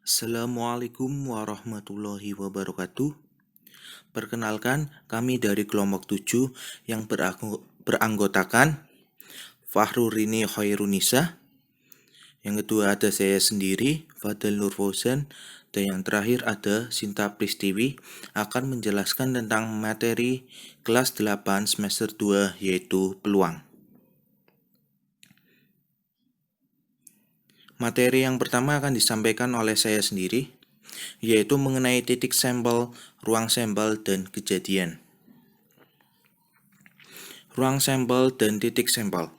Assalamualaikum warahmatullahi wabarakatuh. Perkenalkan, kami dari kelompok 7 yang beranggotakan Fahrurini Khairunisa. Yang kedua ada saya sendiri, Fadel Nur Fauzan. Dan yang terakhir ada Sinta Pristiwi akan menjelaskan tentang materi kelas 8 semester 2 yaitu peluang. Materi yang pertama akan disampaikan oleh saya sendiri, yaitu mengenai titik sampel, ruang sampel, dan kejadian. Ruang sampel dan titik sampel.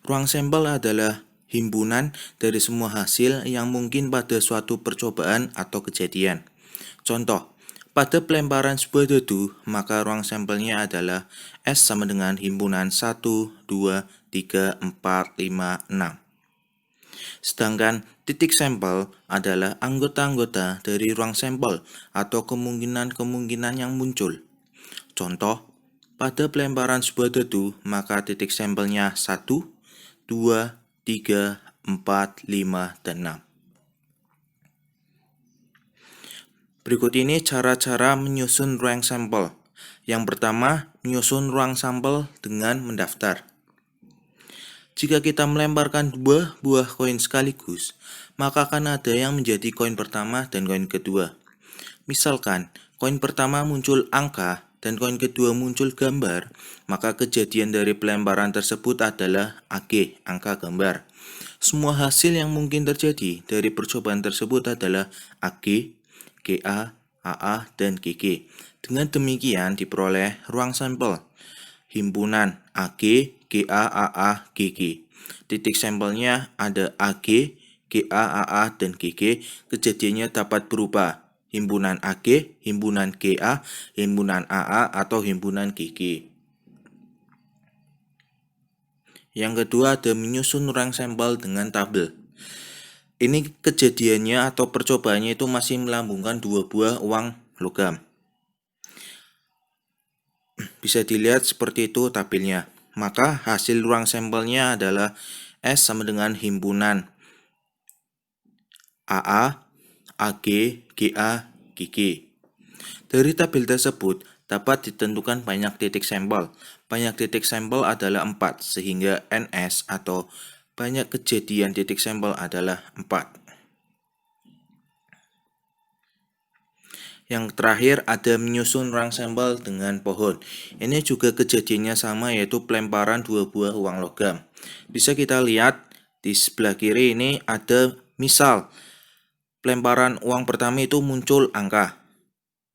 Ruang sampel adalah himpunan dari semua hasil yang mungkin pada suatu percobaan atau kejadian. Contoh, pada pelemparan sebuah debu, maka ruang sampelnya adalah S sama dengan himpunan 1, 2, 3, 4, 5, 6. Sedangkan titik sampel adalah anggota-anggota dari ruang sampel atau kemungkinan-kemungkinan yang muncul. Contoh, pada pelemparan sebuah debu, maka titik sampelnya 1, 2, 3, 4, 5, dan 6. Berikut ini cara-cara menyusun ruang sampel. Yang pertama, menyusun ruang sampel dengan mendaftar. Jika kita melemparkan dua buah koin sekaligus, maka akan ada yang menjadi koin pertama dan koin kedua. Misalkan, koin pertama muncul angka dan koin kedua muncul gambar, maka kejadian dari pelemparan tersebut adalah AG, angka gambar. Semua hasil yang mungkin terjadi dari percobaan tersebut adalah AG, GA, AA, dan GG. Dengan demikian diperoleh ruang sampel himpunan AG, GA, AA, GG. Titik sampelnya ada AG, GA, AA, dan GG. Kejadiannya dapat berupa himpunan AG, himpunan GA, himpunan AA, atau himpunan GG. Yang kedua ada menyusun ruang sampel dengan tabel. Ini kejadiannya atau percobaannya itu masih melambungkan dua buah uang logam. Bisa dilihat seperti itu tabelnya. Maka hasil ruang sampelnya adalah S sama dengan himpunan AA, AG, GA, GG. Dari tabel tersebut dapat ditentukan banyak titik sampel. Banyak titik sampel adalah 4, sehingga NS atau banyak kejadian titik sampel adalah 4. Yang terakhir ada menyusun ruang sampel dengan pohon. Ini juga kejadiannya sama, yaitu pelemparan dua buah uang logam. Bisa kita lihat di sebelah kiri ini ada misal pelemparan uang pertama itu muncul angka.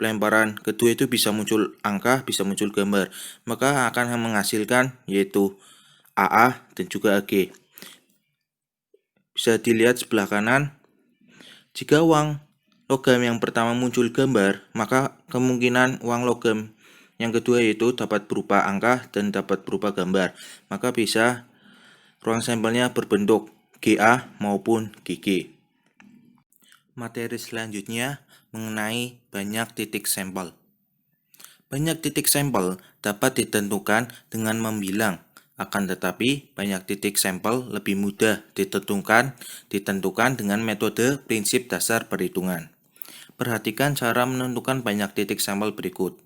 Pelemparan kedua itu bisa muncul angka, bisa muncul gambar. Maka akan menghasilkan yaitu AA dan juga AG. Bisa dilihat sebelah kanan. Jika uang logam yang pertama muncul gambar, maka kemungkinan uang logam yang kedua yaitu dapat berupa angka dan dapat berupa gambar. Maka bisa ruang sampelnya berbentuk GA maupun GG. Materi selanjutnya mengenai banyak titik sampel. Banyak titik sampel dapat ditentukan dengan membilang. Akan tetapi, banyak titik sampel lebih mudah ditentukan dengan metode prinsip dasar perhitungan. Perhatikan cara menentukan banyak titik sampel berikut.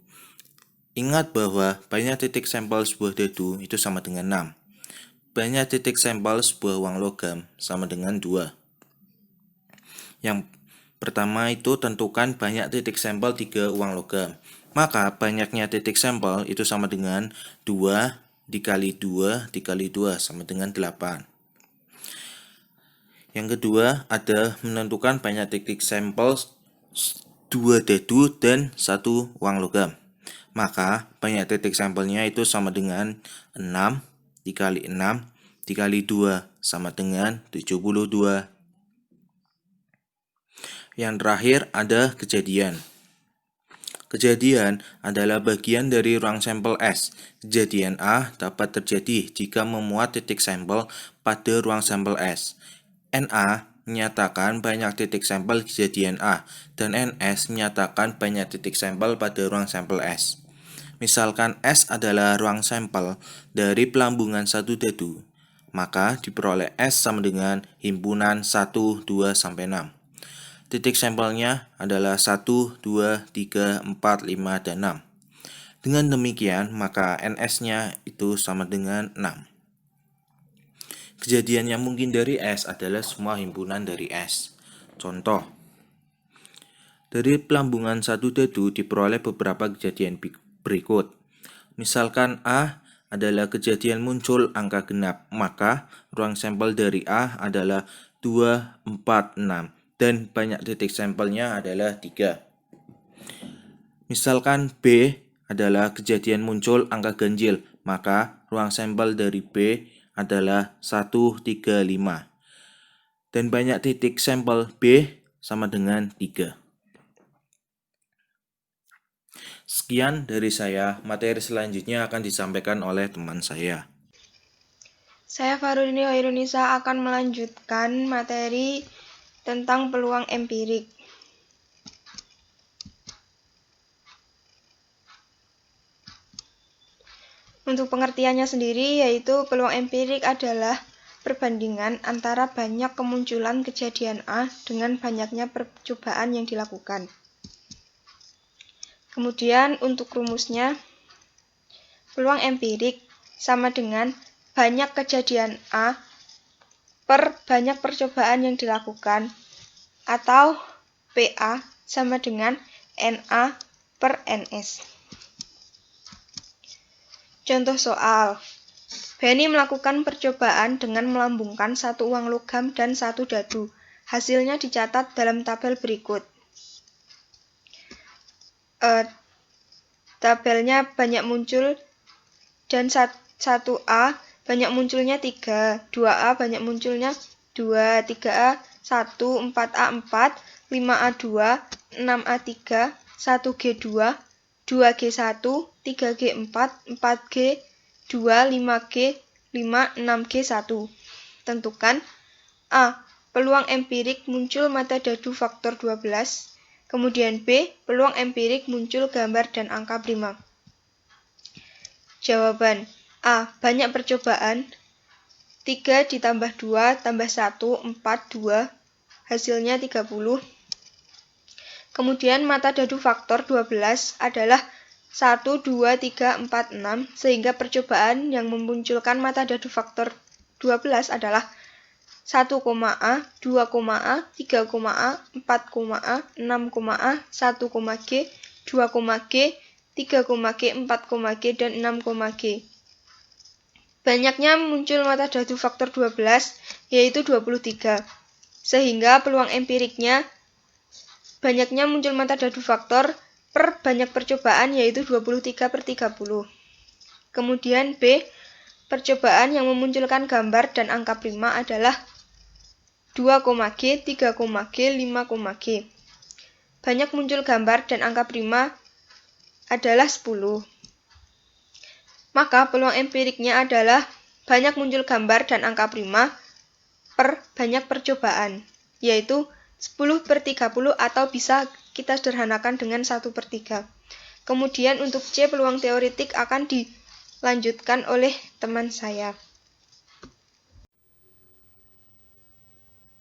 Ingat bahwa banyak titik sampel sebuah debu itu sama dengan 6. Banyak titik sampel sebuah uang logam sama dengan 2. Yang pertama itu tentukan banyak titik sampel 3 uang logam. Maka banyaknya titik sampel itu sama dengan 2 dikali 2 dikali 2 sama dengan 8. Yang kedua ada menentukan banyak titik sampel 2 debu dan 1 uang logam. Maka banyak titik sampelnya itu sama dengan 6 dikali 6 dikali 2 sama dengan 72. Yang terakhir ada kejadian. Kejadian adalah bagian dari ruang sampel S. Kejadian A dapat terjadi jika memuat titik sampel pada ruang sampel S. NA menyatakan banyak titik sampel kejadian A, dan NS menyatakan banyak titik sampel pada ruang sampel S. Misalkan S adalah ruang sampel dari pelambungan satu debu, maka diperoleh S sama dengan himpunan 1, 2, sampai 6. titik sampelnya adalah 1, 2, 3, 4, 5, dan 6. Dengan demikian, maka NS-nya itu sama dengan 6. Kejadian yang mungkin dari S adalah semua himpunan dari S. Contoh, dari pelambungan satu dadu diperoleh beberapa kejadian berikut. Misalkan A adalah kejadian muncul angka genap, maka ruang sampel dari A adalah 2, 4, 6, dan banyak titik sampelnya adalah 3. Misalkan B adalah kejadian muncul angka ganjil, maka ruang sampel dari B adalah 1, 3, 5. Dan banyak titik sampel B sama dengan 3. Sekian dari saya, materi selanjutnya akan disampaikan oleh teman saya. Saya Farudini Hoirunisa akan melanjutkan materi tentang peluang empirik. Untuk pengertiannya sendiri, yaitu peluang empirik adalah perbandingan antara banyak kemunculan kejadian A dengan banyaknya percobaan yang dilakukan. Kemudian untuk rumusnya, peluang empirik sama dengan banyak kejadian A per banyak percobaan yang dilakukan, atau PA sama dengan NA per NS. Contoh soal, Benny melakukan percobaan dengan melambungkan satu uang logam dan satu dadu. Hasilnya dicatat dalam tabel berikut. Tabelnya banyak muncul dan 1A banyak munculnya 3, 2A banyak munculnya 2, 3A 1, 4A 4, 5A 2, 6A 3, 1G 2, 2G1, 3G 4, 4G 2, 5G 5, 6G 1. Tentukan A. Peluang empirik muncul mata dadu faktor 12. Kemudian B. Peluang empirik muncul gambar dan angka prima. Jawaban A. Banyak percobaan. 3 ditambah 2 tambah 1, 4, 2. Hasilnya 30. Kemudian mata dadu faktor 12 adalah 1, 2, 3, 4, 6, sehingga percobaan yang memunculkan mata dadu faktor 12 adalah 1, A, 2, A, 3, A, 4, A, 6, A, 1, G, 2, G, 3, G, 4, G, dan 6, G. Banyaknya muncul mata dadu faktor 12, yaitu 23, sehingga peluang empiriknya banyaknya muncul mata dadu faktor per banyak percobaan, yaitu 23 per 30. Kemudian B, percobaan yang memunculkan gambar dan angka prima adalah 2, G, 3, G, 5, G. Banyak muncul gambar dan angka prima adalah 10. Maka peluang empiriknya adalah banyak muncul gambar dan angka prima per banyak percobaan, yaitu 10 per 30, atau bisa kita sederhanakan dengan 1 per 3. Kemudian untuk C, peluang teoretik akan dilanjutkan oleh teman saya.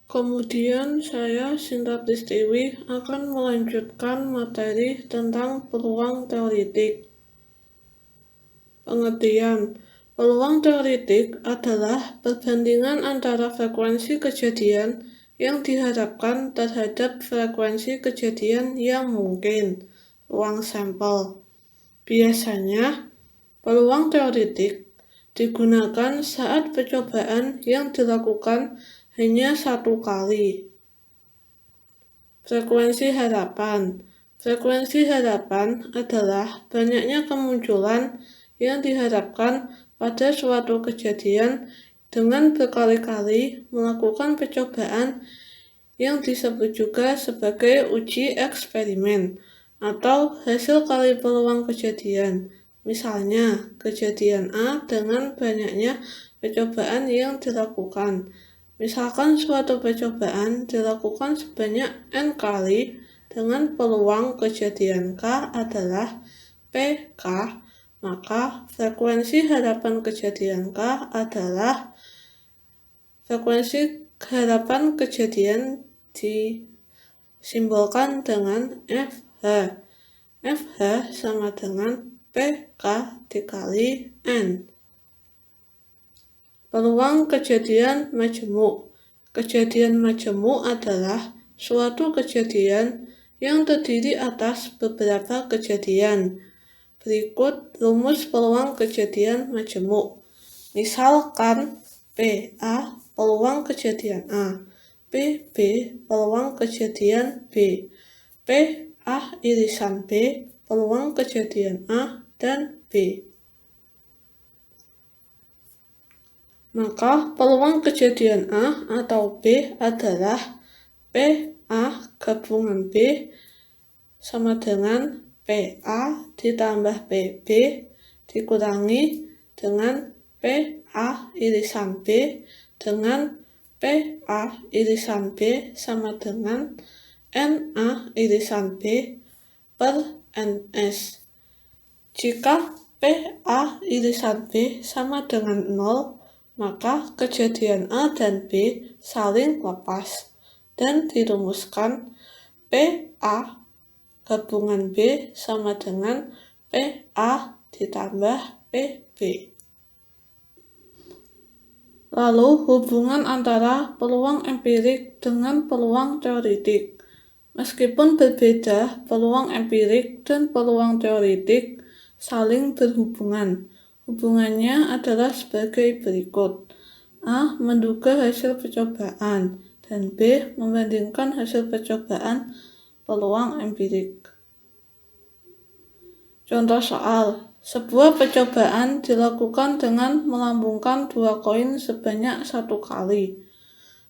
Kemudian saya, Sinta Pristiwi, akan melanjutkan materi tentang peluang teoretik. Pengertian, peluang teoretik adalah perbandingan antara frekuensi kejadian yang diharapkan terhadap frekuensi kejadian yang mungkin, ruang sampel. Biasanya, peluang teoretik digunakan saat percobaan yang dilakukan hanya satu kali. Frekuensi harapan. Frekuensi harapan adalah banyaknya kemunculan yang diharapkan pada suatu kejadian dengan berkali-kali melakukan percobaan yang disebut juga sebagai uji eksperimen atau hasil kali peluang kejadian. Misalnya, kejadian A dengan banyaknya percobaan yang dilakukan. Misalkan suatu percobaan dilakukan sebanyak N kali dengan peluang kejadian K adalah PK, maka frekuensi harapan kejadian K adalah frekuensi harapan kejadian di Simbolkan dengan FH. FH sama dengan PK dikali N. Peluang kejadian majemuk. Kejadian majemuk adalah suatu kejadian yang terdiri atas beberapa kejadian. Berikut rumus peluang kejadian majemuk. Misalkan PA peluang kejadian A, PB peluang kejadian B, PA irisan B peluang kejadian A dan B. Maka peluang kejadian A atau B adalah PA gabungan B sama dengan PA ditambah PB dikurangi dengan PA irisan B dengan PA irisan B sama dengan NA irisan B per NS. Jika PA irisan B sama dengan 0, maka kejadian A dan B saling lepas dan dirumuskan PA gabungan B sama dengan PA ditambah PB. Lalu hubungan antara peluang empirik dengan peluang teoritik. Meskipun berbeda, peluang empirik dan peluang teoritik saling berhubungan. Hubungannya adalah sebagai berikut. A. Menduga hasil percobaan dan B. Membandingkan hasil percobaan peluang empirik. Contoh soal. Sebuah percobaan dilakukan dengan melambungkan 2 koin sebanyak 1 kali.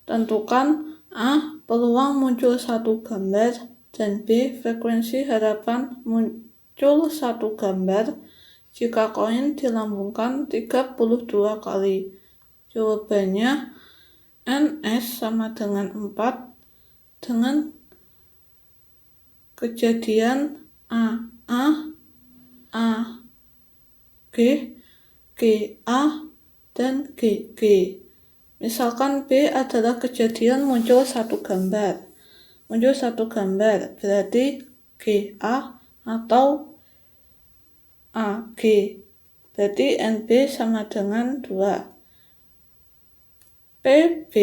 Tentukan A. Peluang muncul 1 gambar dan B. Frekuensi harapan muncul 1 gambar jika koin dilambungkan 32 kali. Jawabannya NS sama dengan 4 dengan kejadian A, G, GA, dan GG. Misalkan B adalah kejadian muncul 1 gambar. Muncul 1 gambar berarti GA atau AG. Berarti NB sama dengan 2. PB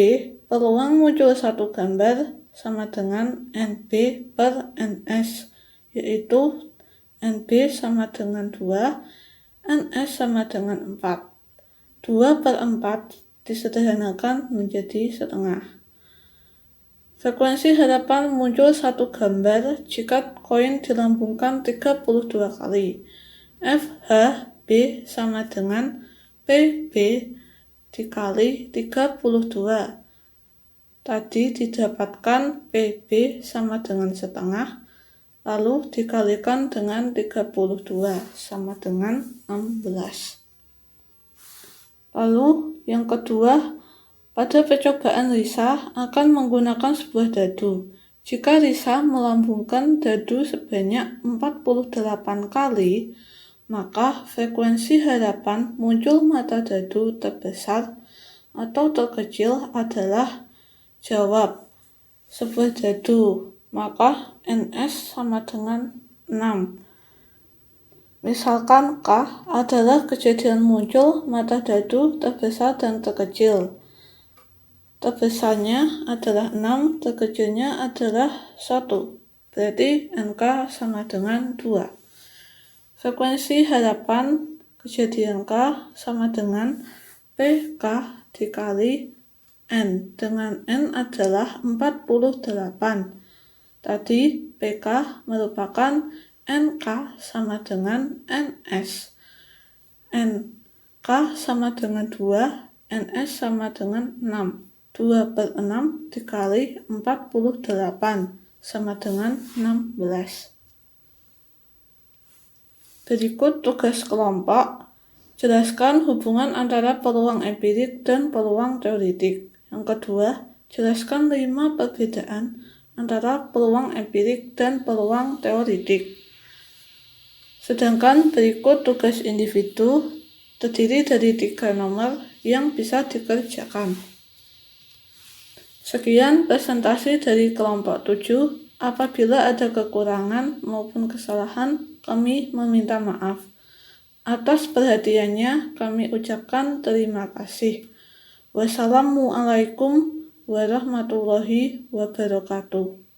peluang muncul 1 gambar sama dengan NB per NS, yaitu NB sama dengan 2, NS sama dengan 4. 2 per 4 disederhanakan menjadi setengah. Frekuensi harapan muncul 1 gambar jika koin dilambungkan 32 kali. FH B sama dengan PB dikali 32. Tadi didapatkan PB sama dengan setengah, lalu dikalikan dengan 32 sama dengan 16. Lalu yang kedua, pada percobaan Risa akan menggunakan sebuah dadu. Jika Risa melambungkan dadu sebanyak 48 kali, maka frekuensi harapan muncul mata dadu terbesar atau terkecil adalah jawab sebuah dadu, maka NS sama dengan 6. Misalkan K adalah kejadian muncul mata dadu terbesar dan terkecil. Terbesarnya adalah 6, terkecilnya adalah 1. Berarti NK sama dengan 2. Frekuensi harapan kejadian K sama dengan PK dikali N, dengan N adalah 48. Tadi PK merupakan NK sama dengan NS. NK sama dengan 2, NS sama dengan 6. 2 per 6 dikali 48 sama dengan 16. Berikut tugas kelompok. Jelaskan hubungan antara peluang empirik dan peluang teoritik. Yang kedua, jelaskan 5 perbedaan antara peluang empirik dan peluang teoritik. Sedangkan berikut tugas individu terdiri dari 3 nomor yang bisa dikerjakan. Sekian presentasi dari kelompok 7. Apabila ada kekurangan maupun kesalahan, kami meminta maaf. Atas perhatiannya, kami ucapkan terima kasih. Wassalamualaikum warahmatullahi wabarakatuh.